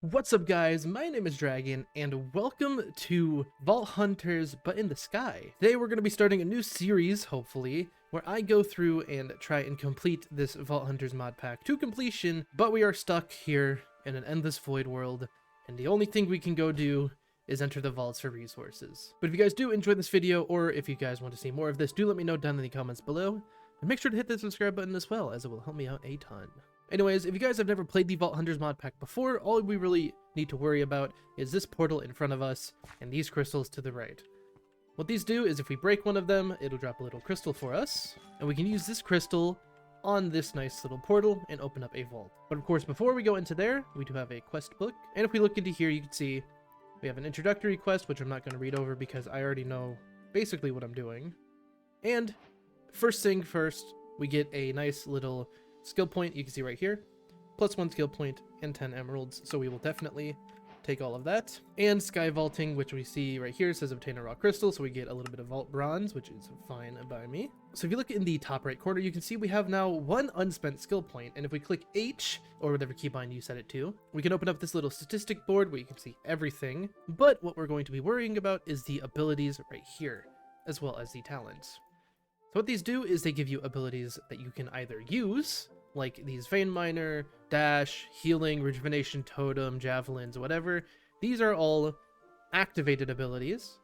What's up guys, my name is Jragon and welcome to Vault Hunters but in the Sky. Today we're going to be starting a new series, hopefully, where I go through and try and complete this Vault Hunters mod pack to completion, but we are stuck here in an endless void world and the only thing we can go do is enter the vaults for resources. But if you guys do enjoy this video, or if you guys want to see more of this, do let me know down in the comments below, and make sure to hit the subscribe button as well, as it will help me out a ton. Anyways, if you guys have never played the Vault Hunters mod pack before, all we really need to worry about is this portal in front of us and these crystals to the right. What these do is if we break one of them, it'll drop a little crystal for us, and we can use this crystal on this nice little portal and open up a vault. But of course, before we go into there, we do have a quest book, and if we look into here, you can see we have an introductory quest, which I'm not going to read over because I already know basically what I'm doing. And first thing first, we get a nice little skill point, you can see right here, +1 skill point and 10 emeralds, so we will definitely take all of that. And sky vaulting, which we see right here, says obtain a raw crystal, so we get a little bit of vault bronze, which is fine by me. So if you look in the top right corner, you can see we have now 1 unspent skill point, and if we click H, or whatever keybind you set it to, we can open up this little statistic board where you can see everything. But what we're going to be worrying about is the abilities right here, as well as the talents. So what these do is they give you abilities that you can either use, like these Vein Miner, Dash, Healing, Rejuvenation, Totem, Javelins, whatever. These are all activated abilities,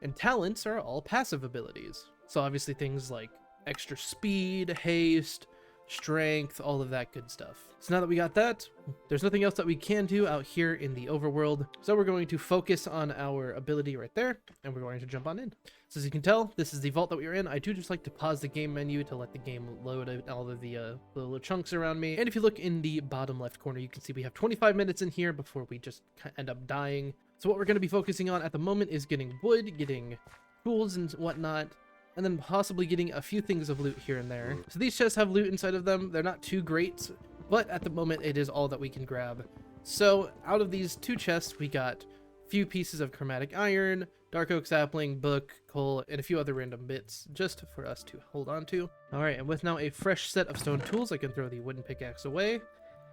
and talents are all passive abilities. So obviously things like extra speed, haste, strength, all of that good stuff. So now that we got that, there's nothing else that we can do out here in the overworld. So we're going to focus on our ability right there, and we're going to jump on in. So as you can tell, this is the vault that we are in. I do just like to pause the game menu to let the game load all of the little chunks around me. And if you look in the bottom left corner, you can see we have 25 minutes in here before we just end up dying. So what we're going to be focusing on at the moment is getting wood, getting tools and whatnot, and then possibly getting a few things of loot here and there. So these chests have loot inside of them. They're not too great, but at the moment it is all that we can grab. So out of these 2 chests, we got a few pieces of chromatic iron, dark oak sapling, book, coal, and a few other random bits just for us to hold on to. All right, and with now a fresh set of stone tools, I can throw the wooden pickaxe away.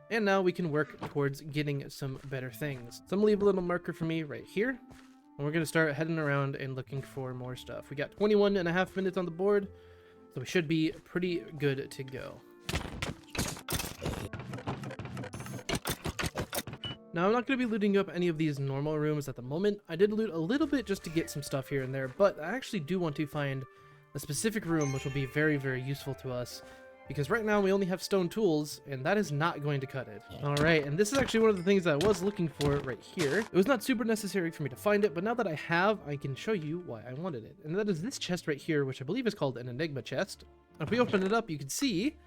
And now we can work towards getting some better things. So I'm gonna leave a little marker for me right here. And we're going to start heading around and looking for more stuff. We got 21.5 minutes on the board, so we should be pretty good to go. Now, I'm not going to be looting up any of these normal rooms at the moment. I did loot a little bit just to get some stuff here and there, but I actually do want to find a specific room which will be very, very useful to us. Because right now we only have stone tools, and that is not going to cut it. Alright, and this is actually one of the things that I was looking for right here. It was not super necessary for me to find it, but now that I have, I can show you why I wanted it. And that is this chest right here, which I believe is called an Enigma chest. If we open it up, you can see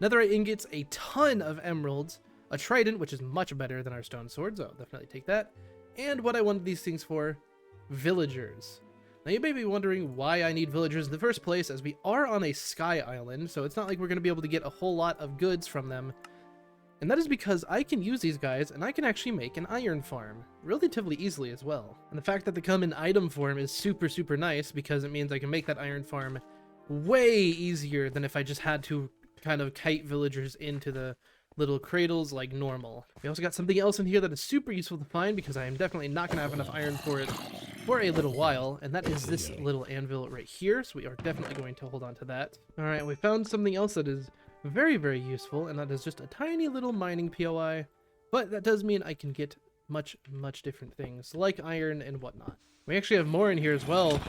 netherite ingots, a ton of emeralds, a trident, which is much better than our stone swords. I'll definitely take that. And what I wanted these things for, villagers. Now you may be wondering why I need villagers in the first place, as we are on a sky island, so it's not like we're going to be able to get a whole lot of goods from them. And that is because I can use these guys, and I can actually make an iron farm, relatively easily as well. And the fact that they come in item form is super, super nice, because it means I can make that iron farm way easier than if I just had to kind of kite villagers into the little cradles like normal. We also got something else in here that is super useful to find, because I am definitely not going to have enough iron for it for a little while, and that is this little anvil right here, so we are definitely going to hold on to that. Alright, we found something else that is very, very useful, and that is just a tiny little mining POI, but that does mean I can get much, much different things, like iron and whatnot. We actually have more in here as well.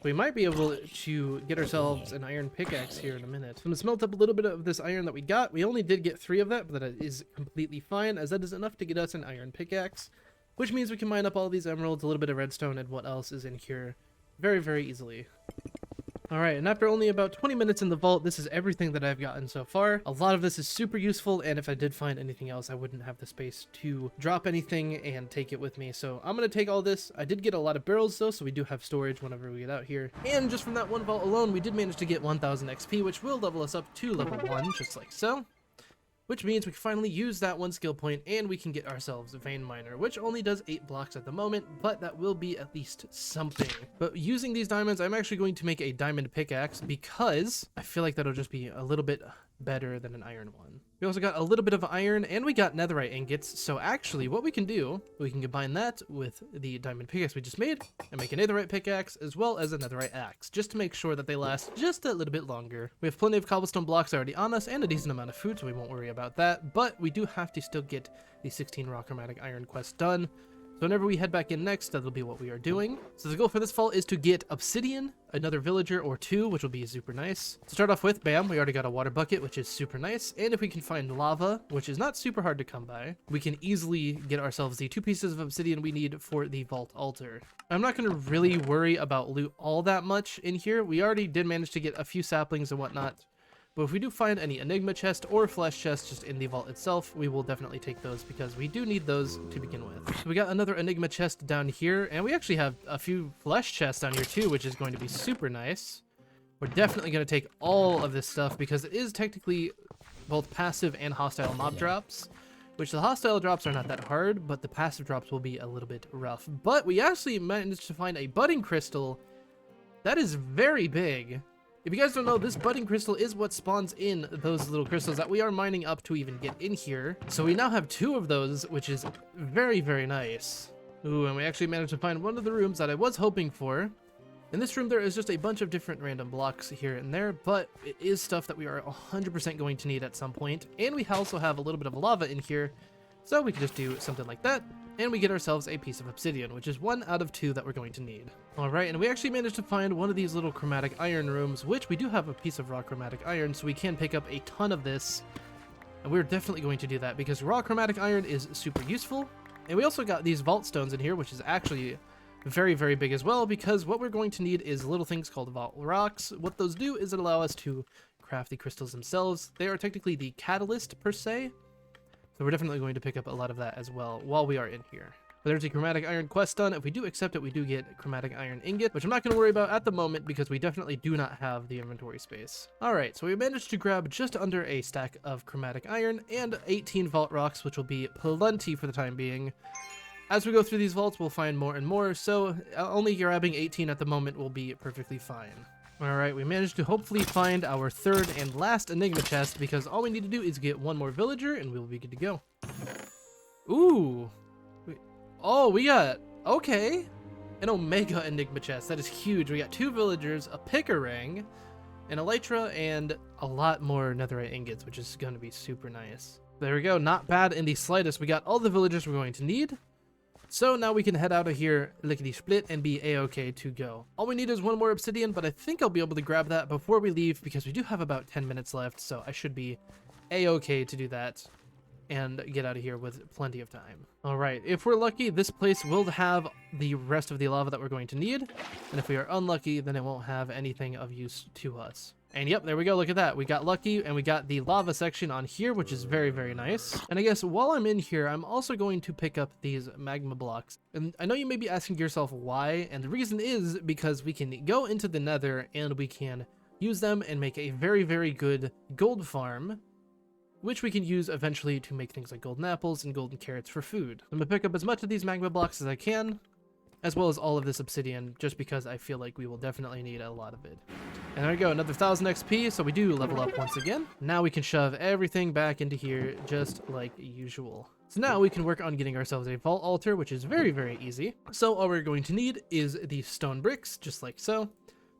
We might be able to get ourselves an iron pickaxe here in a minute. I'm going to smelt up a little bit of this iron that we got. We only did get 3 of that, but that is completely fine, as that is enough to get us an iron pickaxe. Which means we can mine up all these emeralds, a little bit of redstone, and what else is in here very, very easily. Alright, and after only about 20 minutes in the vault, this is everything that I've gotten so far. A lot of this is super useful, and if I did find anything else, I wouldn't have the space to drop anything and take it with me. So I'm going to take all this. I did get a lot of barrels though, so we do have storage whenever we get out here. And just from that one vault alone, we did manage to get 1000 XP, which will level us up to level 1, just like so. Which means we can finally use that 1 skill point, and we can get ourselves a Vein Miner, which only does 8 blocks at the moment, but that will be at least something. But using these diamonds, I'm actually going to make a diamond pickaxe, because I feel like that'll just be a little bit better than an iron one. We also got a little bit of iron, and we got netherite ingots. So actually, what we can do, we can combine that with the diamond pickaxe we just made and make a netherite pickaxe as well as a netherite axe, just to make sure that they last just a little bit longer. We have plenty of cobblestone blocks already on us and a decent amount of food, so we won't worry about that. But we do have to still get the 16 raw chromatic iron quest done. So whenever we head back in next, that'll be what we are doing. So the goal for this fall is to get obsidian, another villager or two, which will be super nice. To start off with, bam, we already got a water bucket, which is super nice. And if we can find lava, which is not super hard to come by, we can easily get ourselves the 2 pieces of obsidian we need for the vault altar. I'm not going to really worry about loot all that much in here. We already did manage to get a few saplings and whatnot. But if we do find any enigma chest or flesh chest just in the vault itself, we will definitely take those because we do need those to begin with. So we got another enigma chest down here, and we actually have a few flesh chests down here too, which is going to be super nice. We're definitely going to take all of this stuff because it is technically both passive and hostile mob drops, which the hostile drops are not that hard, but the passive drops will be a little bit rough. But we actually managed to find a budding crystal that is very big. If you guys don't know, this budding crystal is what spawns in those little crystals that we are mining up to even get in here. So we now have 2 of those, which is very, very nice. Ooh, and we actually managed to find one of the rooms that I was hoping for. In this room, there is just a bunch of different random blocks here and there, but it is stuff that we are 100% going to need at some point. And we also have a little bit of lava in here, so we can just do something like that. And we get ourselves a piece of obsidian, which is 1 out of 2 that we're going to need. Alright, and we actually managed to find one of these little chromatic iron rooms, which we do have a piece of raw chromatic iron, so we can pick up a ton of this. And we're definitely going to do that because raw chromatic iron is super useful. And we also got these vault stones in here, which is actually very, very big as well, because what we're going to need is little things called vault rocks. What those do is it allow us to craft the crystals themselves. They are technically the catalyst per se. So we're definitely going to pick up a lot of that as well while we are in here. But there's a chromatic iron quest done. If we do accept it, we do get chromatic iron ingot, which I'm not going to worry about at the moment because we definitely do not have the inventory space. Alright, so we managed to grab just under a stack of chromatic iron and 18 vault rocks, which will be plenty for the time being. As we go through these vaults, we'll find more and more, so only grabbing 18 at the moment will be perfectly fine. Alright, we managed to hopefully find our 3rd and last enigma chest because all we need to do is get 1 more villager and we'll be good to go. Ooh. Oh, we got, okay, an omega enigma chest. That is huge. We got 2 villagers, a picker-ring, an elytra, and a lot more netherite ingots, which is going to be super nice. There we go. Not bad in the slightest. We got all the villagers we're going to need. So now we can head out of here, lickety-split, and be a-okay to go. All we need is 1 more obsidian, but I think I'll be able to grab that before we leave because we do have about 10 minutes left, so I should be a-okay to do that and get out of here with plenty of time. Alright, if we're lucky, this place will have the rest of the lava that we're going to need, and if we are unlucky, then it won't have anything of use to us. And yep, there we go, look at that. We got lucky, and we got the lava section on here, which is very, very nice. And I guess while I'm in here, I'm also going to pick up these magma blocks. And I know you may be asking yourself why, and the reason is because we can go into the nether, and we can use them and make a very, very good gold farm, which we can use eventually to make things like golden apples and golden carrots for food. I'm gonna pick up as much of these magma blocks as I can, as well as all of this obsidian, just because I feel like we will definitely need a lot of it. And there we go, another 1000 XP, so we do level up once again. Now we can shove everything back into here just like usual. So now we can work on getting ourselves a vault altar, which is very, very easy. So all we're going to need is the stone bricks, just like so.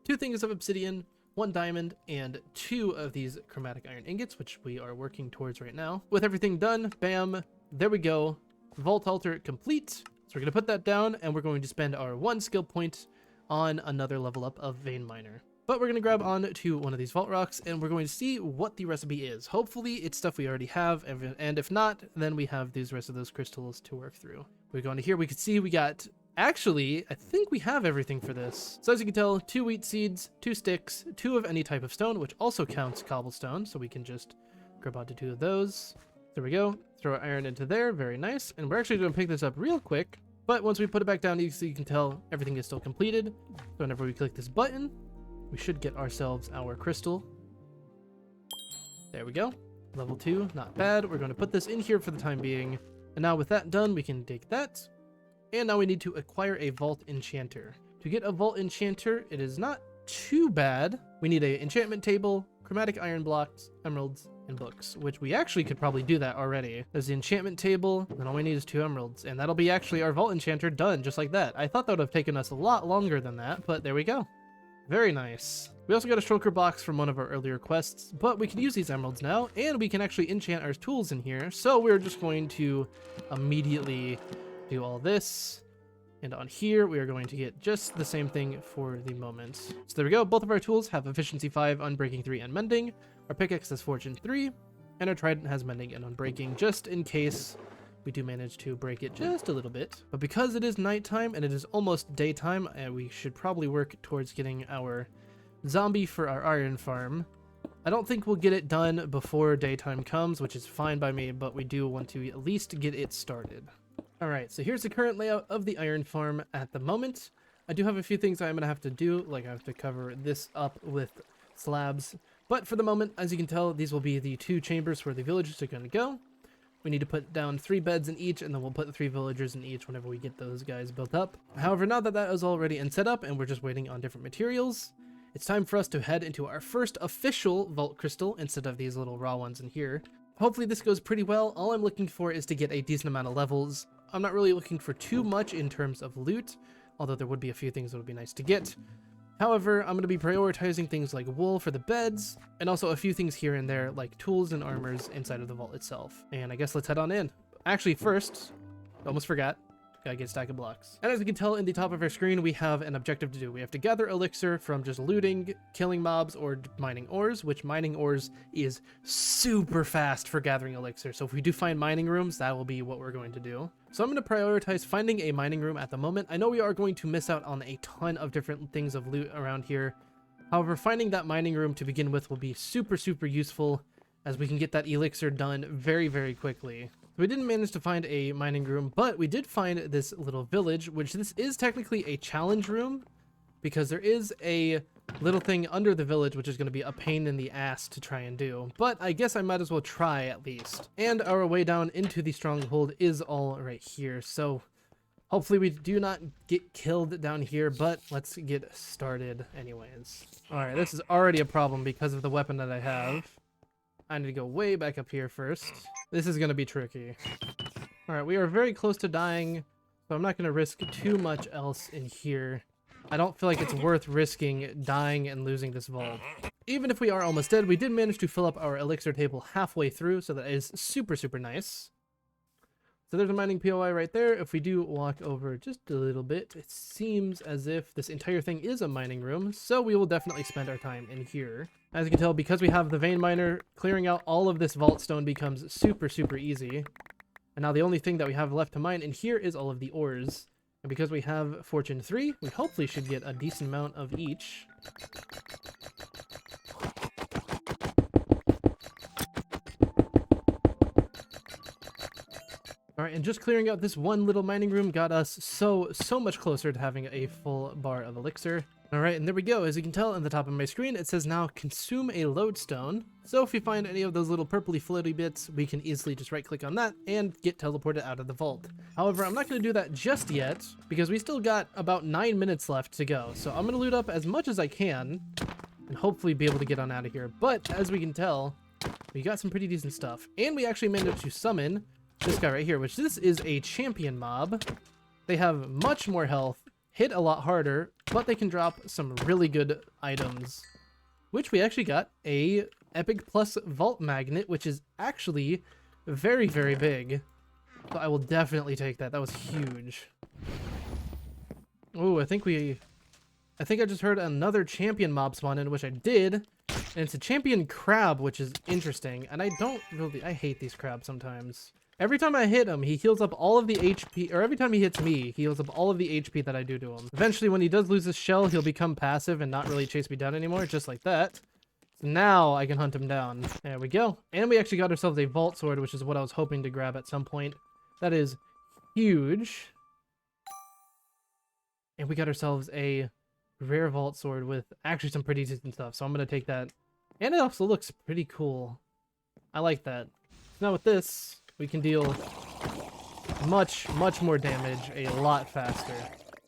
2 things of obsidian, 1 diamond, and 2 of these chromatic iron ingots, which we are working towards right now. With everything done, bam, there we go. Vault altar complete. So we're going to put that down, and we're going to spend our 1 skill point on another level up of vein miner. But we're going to grab on to one of these vault rocks, and we're going to see what the recipe is. Hopefully, it's stuff we already have, and if not, then we have these rest of those crystals to work through. We go into here, we can see we got... Actually, I think we have everything for this. So as you can tell, 2 wheat seeds, 2 sticks, 2 of any type of stone, which also counts cobblestone, so we can just grab onto 2 of those. There we go. Throw our iron into there, very nice. And we're actually going to pick this up real quick, but once we put it back down, you can tell everything is still completed. So whenever we click this button, we should get ourselves our crystal. There we go. Level 2, not bad. We're going to put this in here for the time being. And now with that done, we can dig that. And now we need to acquire a vault enchanter. To get a vault enchanter, it is not too bad. We need an enchantment table, chromatic iron blocks, emeralds, and books, which we actually could probably do that already. There's the enchantment table, and all we need is 2 emeralds, and that'll be actually our vault enchanter done, just like that. I thought that would have taken us a lot longer than that, but there we go. Very nice. We also got a shulker box from one of our earlier quests, but we can use these emeralds now, and we can actually enchant our tools in here, so we're just going to immediately do all this. And on here, we are going to get just the same thing for the moment. So there we go. Both of our tools have efficiency 5, unbreaking 3, and mending. Our pickaxe has fortune 3, and our trident has mending and unbreaking, just in case we do manage to break it just a little bit. But because it is nighttime and it is almost daytime, we should probably work towards getting our zombie for our iron farm. I don't think we'll get it done before daytime comes, which is fine by me, but we do want to at least get it started. Alright, so here's the current layout of the iron farm at the moment. I do have a few things I'm going to have to do, like I have to cover this up with slabs. But for the moment, as you can tell, these will be the 2 chambers where the villagers are going to go. We need to put down 3 beds in each, and then we'll put 3 villagers in each whenever we get those guys built up. However, now that that is all ready and set up, and we're just waiting on different materials, it's time for us to head into our first official vault crystal instead of these little raw ones in here. Hopefully this goes pretty well. All I'm looking for is to get a decent amount of levels. I'm not really looking for too much in terms of loot, although there would be a few things that would be nice to get. However, I'm going to be prioritizing things like wool for the beds, and also a few things here and there like tools and armors inside of the vault itself. And I guess let's head on in. Actually, first, almost forgot, gotta get a stack of blocks. And as you can tell in the top of our screen, we have an objective to do. We have to gather elixir from just looting, killing mobs, or mining ores, which mining ores is super fast for gathering elixir. So if we do find mining rooms, that will be what we're going to do. So I'm going to prioritize finding a mining room at the moment. I know we are going to miss out on a ton of different things of loot around here. However, finding that mining room to begin with will be super useful, as we can get that elixir done very quickly. We didn't manage to find a mining room, but we did find this little village, which this is technically a challenge room, because there is a little thing under the village, which is going to be a pain in the ass to try and do. But I guess I might as well try at least. And our way down into the stronghold is all right here, so hopefully we do not get killed down here, but let's get started anyways. Alright, this is already a problem because of the weapon that I have. I need to go way back up here first. This is going to be tricky. Alright, we are very close to dying, so I'm not going to risk too much else in here. I don't feel like it's worth risking dying and losing this vault. Even if we are almost dead, we did manage to fill up our elixir table halfway through, so that is super nice. So there's a mining POI right there. If we do walk over just a little bit, it seems as if this entire thing is a mining room, so we will definitely spend our time in here. As you can tell, because we have the vein miner, clearing out all of this vault stone becomes super easy. And now the only thing that we have left to mine in here is all of the ores. And because we have fortune 3, we hopefully should get a decent amount of each. Alright, and just clearing out this one little mining room got us so much closer to having a full bar of elixir. Alright, and there we go. As you can tell in the top of my screen, it says now consume a lodestone. So if we find any of those little purpley floaty bits, we can easily just right click on that and get teleported out of the vault. However, I'm not going to do that just yet, because we still got about 9 minutes left to go. So I'm going to loot up as much as I can, and hopefully be able to get on out of here. But as we can tell, we got some pretty decent stuff. And we actually managed to summon this guy right here, which this is a champion mob. They have much more health, hit a lot harder, but they can drop some really good items, which we actually got a epic plus vault magnet, which is actually very big. So I will definitely take that. That was huge. Oh, I think I just heard another champion mob spawn in, which I did, and it's a champion crab, which is interesting. And I hate these crabs sometimes. Every time I hit him, he heals up all of the HP, or every time he hits me, he heals up all of the HP that I do to him. Eventually, when he does lose his shell, he'll become passive and not really chase me down anymore, just like that. So now I can hunt him down. There we go. And we actually got ourselves a vault sword, which is what I was hoping to grab at some point. That is huge. And we got ourselves a rare vault sword with actually some pretty decent stuff, so I'm going to take that. And it also looks pretty cool. I like that. Now with this, we can deal much more damage a lot faster.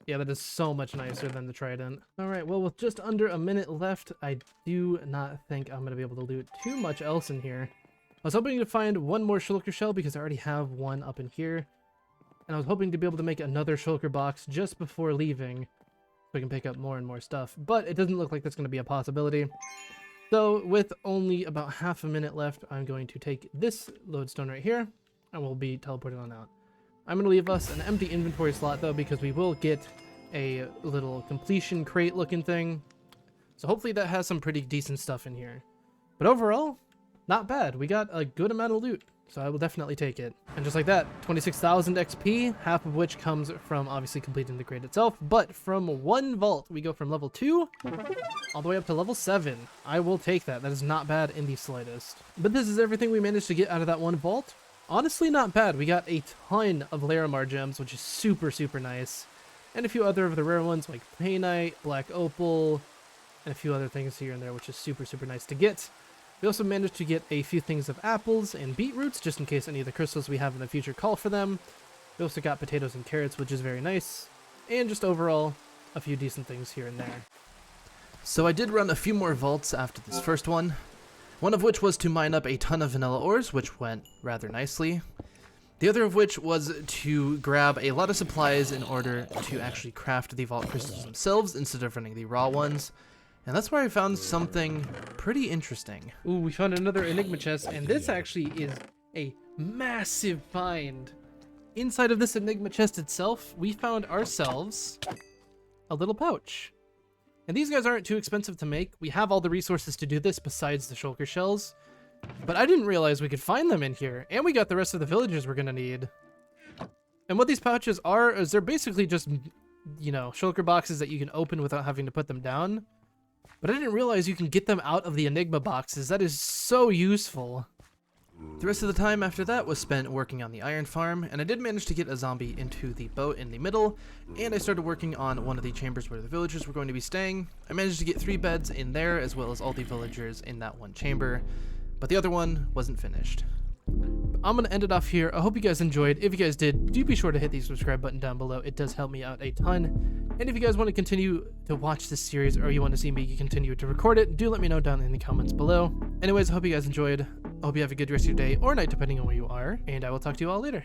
Yeah, that is so much nicer than the trident. All right, well, with just under a minute left, I do not think I'm going to be able to loot too much else in here. I was hoping to find one more shulker shell because I already have one up in here. And I was hoping to be able to make another shulker box just before leaving so we can pick up more and more stuff. But it doesn't look like that's going to be a possibility. So with only about half a minute left, I'm going to take this lodestone right here and we'll be teleporting on out. I'm going to leave us an empty inventory slot though because we will get a little completion crate looking thing. So hopefully that has some pretty decent stuff in here. But overall, not bad. We got a good amount of loot. So I will definitely take it. And just like that, 26,000 XP, half of which comes from obviously completing the crate itself. But from one vault, we go from level 2 all the way up to level 7. I will take that. That is not bad in the slightest. But this is everything we managed to get out of that one vault. Honestly, not bad. We got a ton of Larimar gems, which is super, super nice. And a few other of the rare ones like Painite, Black Opal, and a few other things here and there, which is super, super nice to get. We also managed to get a few things of apples and beetroots, just in case any of the crystals we have in the future call for them. We also got potatoes and carrots, which is very nice. And just overall, a few decent things here and there. So I did run a few more vaults after this first one of which was to mine up a ton of vanilla ores, which went rather nicely. The other of which was to grab a lot of supplies in order to actually craft the vault crystals themselves instead of running the raw ones. And that's where I found something pretty interesting. Ooh, we found another enigma chest, and this actually is a massive find. Inside of this enigma chest itself, we found ourselves a little pouch. And these guys aren't too expensive to make. We have all the resources to do this besides the shulker shells. But I didn't realize we could find them in here, and we got the rest of the villagers we're gonna need. And what these pouches are is they're basically just, you know, shulker boxes that you can open without having to put them down. But I didn't realize you can get them out of the enigma boxes. That is so useful. The rest of the time after that was spent working on the iron farm, and I did manage to get a zombie into the boat in the middle, and I started working on one of the chambers where the villagers were going to be staying. I managed to get 3 beds in there, as well as all the villagers in that one chamber, but the other one wasn't finished. I'm going to end it off here. I hope you guys enjoyed. If you guys did, do be sure to hit the subscribe button down below. It does help me out a ton. And if you guys want to continue to watch this series, or you want to see me continue to record it, do let me know down in the comments below. Anyways, I hope you guys enjoyed. I hope you have a good rest of your day or night, depending on where you are, and I will talk to you all later.